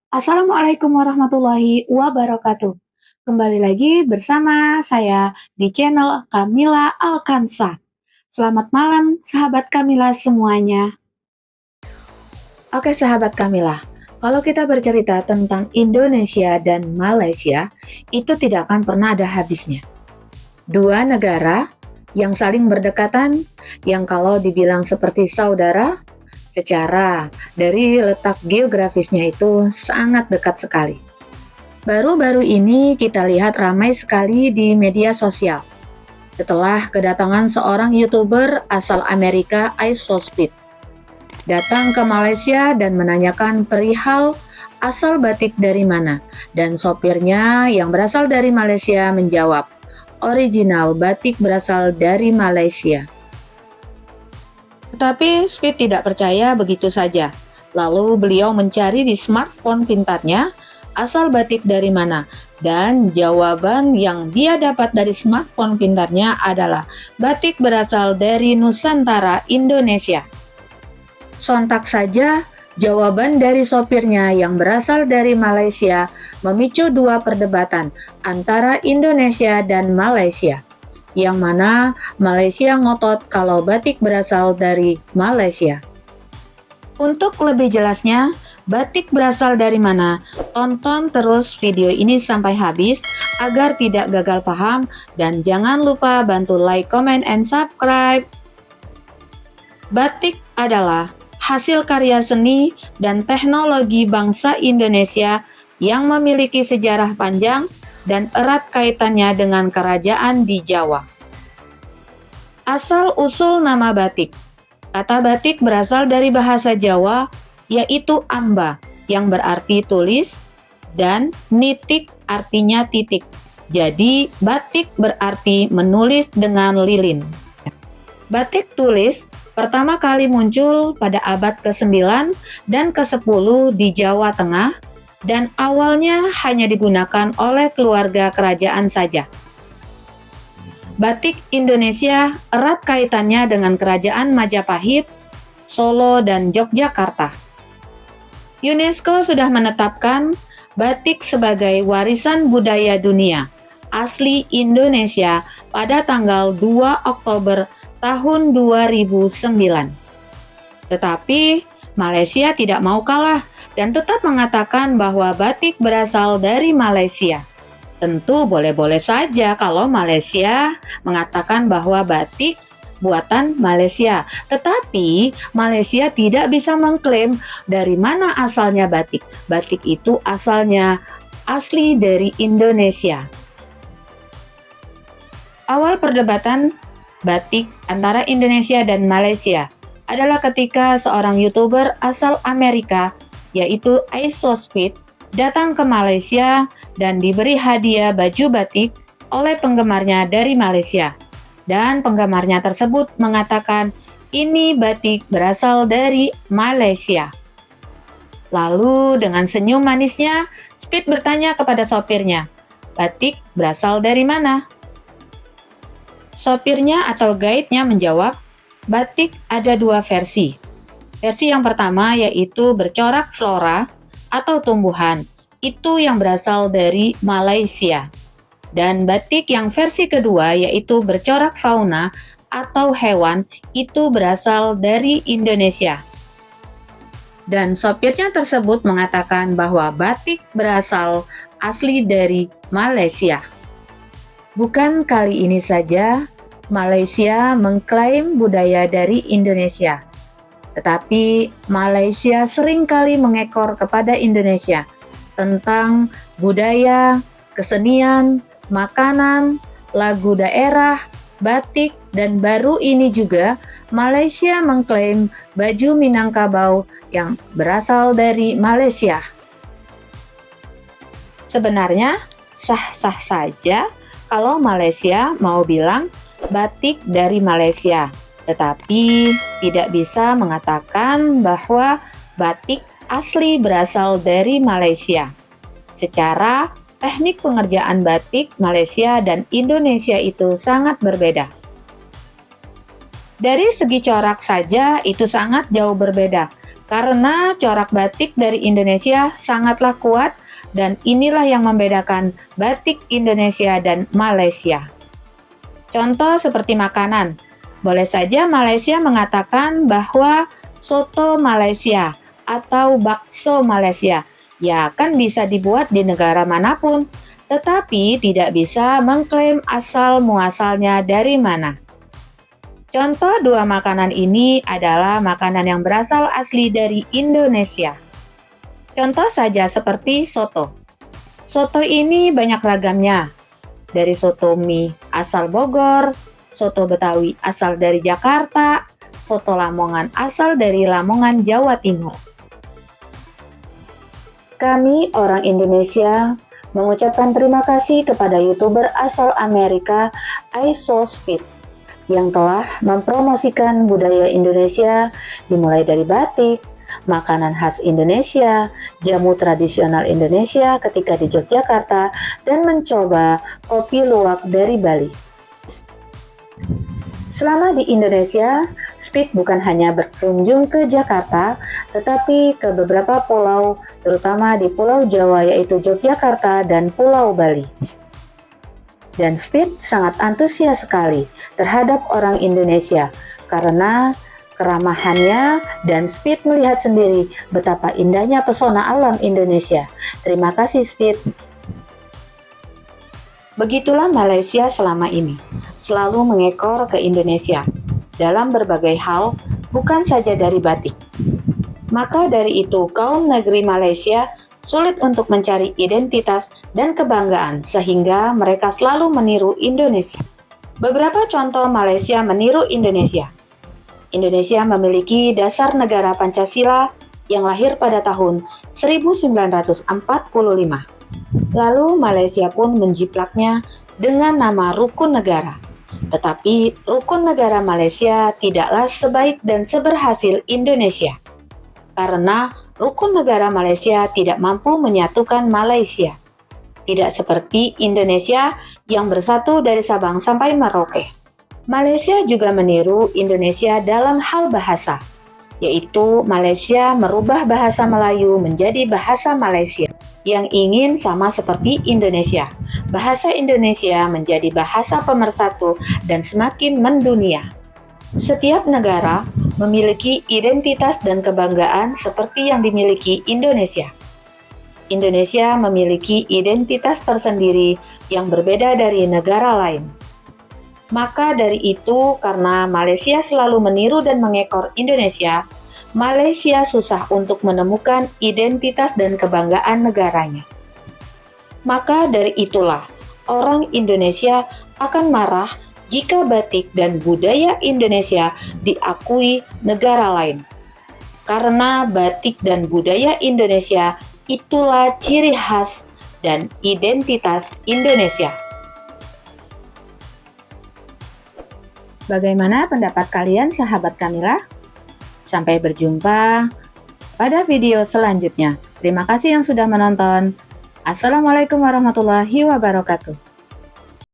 Assalamualaikum warahmatullahi wabarakatuh. Kembali lagi bersama saya di channel Kamila Alkansa. Selamat malam sahabat Kamila semuanya. Oke sahabat Kamila, kalau kita bercerita tentang Indonesia dan Malaysia, itu tidak akan pernah ada habisnya. Dua negara yang saling berdekatan, yang kalau dibilang seperti saudara, secara dari letak geografisnya itu sangat dekat sekali. Baru-baru ini kita lihat ramai sekali di media sosial setelah kedatangan seorang YouTuber asal Amerika, iSoulSpeed, datang ke Malaysia dan menanyakan perihal asal batik dari mana, dan sopirnya yang berasal dari Malaysia menjawab, original batik berasal dari Malaysia. Tetapi Speed tidak percaya begitu saja. Lalu beliau mencari di smartphone pintarnya asal batik dari mana, dan jawaban yang dia dapat dari smartphone pintarnya adalah batik berasal dari Nusantara, Indonesia. Sontak saja jawaban dari sopirnya yang berasal dari Malaysia memicu dua perdebatan antara Indonesia dan Malaysia, yang mana Malaysia ngotot kalau batik berasal dari Malaysia. Untuk lebih jelasnya, batik berasal dari mana? Tonton terus video ini sampai habis agar tidak gagal paham, dan jangan lupa bantu like, comment, and subscribe. Batik adalah hasil karya seni dan teknologi bangsa Indonesia yang memiliki sejarah panjang dan erat kaitannya dengan kerajaan di Jawa. Asal-usul nama batik. Kata batik berasal dari bahasa Jawa, yaitu amba, yang berarti tulis, dan nitik artinya titik. Jadi, batik berarti menulis dengan lilin. Batik tulis pertama kali muncul pada abad ke-9 dan ke-10 di Jawa Tengah, dan awalnya hanya digunakan oleh keluarga kerajaan saja. Batik Indonesia erat kaitannya dengan kerajaan Majapahit, Solo, dan Yogyakarta. UNESCO sudah menetapkan batik sebagai warisan budaya dunia asli Indonesia pada tanggal 2 Oktober tahun 2009. Tetapi Malaysia tidak mau kalah dan tetap mengatakan bahwa batik berasal dari Malaysia. Tentu boleh-boleh saja kalau Malaysia mengatakan bahwa batik buatan Malaysia. Tetapi Malaysia tidak bisa mengklaim dari mana asalnya batik. Batik itu asalnya asli dari Indonesia. Awal perdebatan batik antara Indonesia dan Malaysia adalah ketika seorang YouTuber asal Amerika, yaitu iSoulSpeed, datang ke Malaysia dan diberi hadiah baju batik oleh penggemarnya dari Malaysia. Dan penggemarnya tersebut mengatakan, ini batik berasal dari Malaysia. Lalu dengan senyum manisnya, Speed bertanya kepada sopirnya, batik berasal dari mana? Sopirnya atau guide-nya menjawab, batik ada dua versi. Versi yang pertama yaitu bercorak flora atau tumbuhan, itu yang berasal dari Malaysia. Dan batik yang versi kedua yaitu bercorak fauna atau hewan, itu berasal dari Indonesia. Dan sopirnya tersebut mengatakan bahwa batik berasal asli dari Malaysia. Bukan kali ini saja Malaysia mengklaim budaya dari Indonesia, tetapi Malaysia seringkali mengekor kepada Indonesia tentang budaya, kesenian, makanan, lagu daerah, batik, dan baru ini juga Malaysia mengklaim baju Minangkabau yang berasal dari Malaysia. Sebenarnya sah-sah saja kalau Malaysia mau bilang batik dari Malaysia, tetapi tidak bisa mengatakan bahwa batik asli berasal dari Malaysia. Secara teknik pengerjaan batik Malaysia dan Indonesia itu sangat berbeda. Dari segi corak saja itu sangat jauh berbeda. Karena corak batik dari Indonesia sangatlah kuat dan inilah yang membedakan batik Indonesia dan Malaysia. Contoh seperti makanan. Boleh saja Malaysia mengatakan bahwa soto Malaysia atau bakso Malaysia. Ya, kan bisa dibuat di negara manapun, tetapi tidak bisa mengklaim asal muasalnya dari mana. Contoh dua makanan ini adalah makanan yang berasal asli dari Indonesia. Contoh saja seperti soto. Soto ini banyak ragamnya, dari soto mie asal Bogor, soto Betawi asal dari Jakarta, soto Lamongan asal dari Lamongan, Jawa Timur. Kami orang Indonesia mengucapkan terima kasih kepada YouTuber asal Amerika iSoSpeed yang telah mempromosikan budaya Indonesia dimulai dari batik, makanan khas Indonesia, jamu tradisional Indonesia ketika di Yogyakarta, dan mencoba kopi luwak dari Bali. Selama di Indonesia, Speed bukan hanya berkunjung ke Jakarta, tetapi ke beberapa pulau, terutama di Pulau Jawa yaitu Yogyakarta dan Pulau Bali. Dan Speed sangat antusias sekali terhadap orang Indonesia karena keramahannya, dan Speed melihat sendiri betapa indahnya pesona alam Indonesia. Terima kasih Speed. Begitulah Malaysia selama ini, selalu mengekor ke Indonesia dalam berbagai hal, bukan saja dari batik. Maka dari itu kaum negeri Malaysia sulit untuk mencari identitas dan kebanggaan sehingga mereka selalu meniru Indonesia. Beberapa contoh Malaysia meniru Indonesia. Indonesia memiliki dasar negara Pancasila yang lahir pada tahun 1945. Lalu Malaysia pun menjiplaknya dengan nama Rukun Negara. Tetapi Rukun Negara Malaysia tidaklah sebaik dan seberhasil Indonesia. Karena Rukun Negara Malaysia tidak mampu menyatukan Malaysia. Tidak seperti Indonesia yang bersatu dari Sabang sampai Merauke. Malaysia juga meniru Indonesia dalam hal bahasa, yaitu Malaysia merubah bahasa Melayu menjadi bahasa Malaysia yang ingin sama seperti Indonesia. Bahasa Indonesia menjadi bahasa pemersatu dan semakin mendunia. Setiap negara memiliki identitas dan kebanggaan seperti yang dimiliki Indonesia. Indonesia memiliki identitas tersendiri yang berbeda dari negara lain. Maka dari itu, karena Malaysia selalu meniru dan mengekor Indonesia, Malaysia susah untuk menemukan identitas dan kebanggaan negaranya. Maka dari itulah, orang Indonesia akan marah jika batik dan budaya Indonesia diakui negara lain. Karena batik dan budaya Indonesia itulah ciri khas dan identitas Indonesia. Bagaimana pendapat kalian, sahabat Kamila? Sampai berjumpa pada video selanjutnya. Terima kasih yang sudah menonton. Assalamualaikum warahmatullahi wabarakatuh.